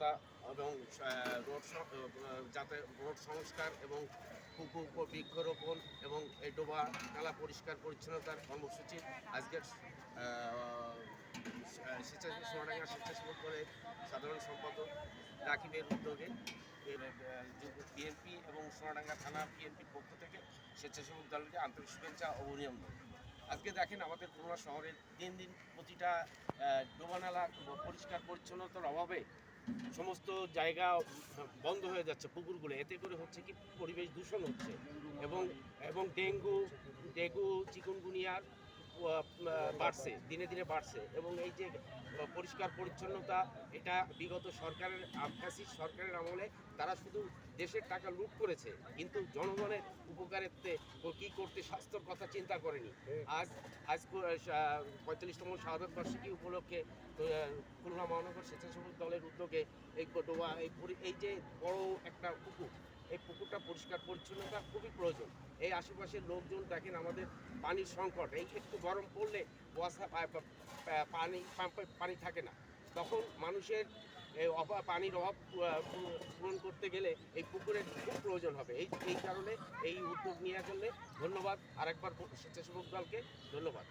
পরিচ্ছন্নতা এবং যাতে রোড সংস্কার এবং পুকুর বৃক্ষরোপণ এবং এই ডোবা নালা পরিষ্কার পরিচ্ছন্নতার কর্মসূচি আজকের সোনাডাঙ্গা স্বেচ্ছাসেবক দলের সাধারণ সম্পাদক রাকিবের উদ্যোগে বিএনপি এবং সোনাডাঙ্গা থানা বিএনপির পক্ষ থেকে স্বেচ্ছাসেবক দলকে আন্তরিক শুভেচ্ছা ও অভিনন্দন। আজকে দেখেন আমাদের খুলনা শহরের দিন দিন প্রতিটা ডোবানালা পরিষ্কার পরিচ্ছন্নতার অভাবে সমস্ত জায়গা বন্ধ হয়ে যাচ্ছে পুকুরগুলো। এতে করে হচ্ছে কি পরিবেশ দূষণ হচ্ছে এবং এবং ডেঙ্গু চিকুনগুনিয়ার বাড়ছে, দিনে দিনে বাড়ছে। এবং এই যে পরিষ্কার পরিচ্ছন্নতা, এটা বিগত সরকারের ফ্যাসিস্ট সরকারের আমলে তারা শুধু দেশের টাকা লুট করেছে, কিন্তু জনগণের উপকারেতে কী করতে স্বাস্থ্যর কথা চিন্তা করেনি। আজ 45তম শাহাদত বার্ষিকী উপলক্ষে খুলনা মহানগর স্বেচ্ছাসেবক দলের উদ্যোগে এই ডোবা এই যে বড় একটা পুকুর, এই পুকুরটা পরিষ্কার পরিচ্ছন্নতা খুবই প্রয়োজন। এই আশেপাশের লোকজন দেখেন আমাদের পানির সংকট, এই একটু গরম পড়লে পানি থাকে না, তখন মানুষের পানির অভাব পূরণ করতে গেলে এই পুকুরের খুব প্রয়োজন হবে। এই কারণে এই উদ্যোগ নেওয়ার জন্য ধন্যবাদ আরেকবার স্বেচ্ছাসেবক দলকে ধন্যবাদ।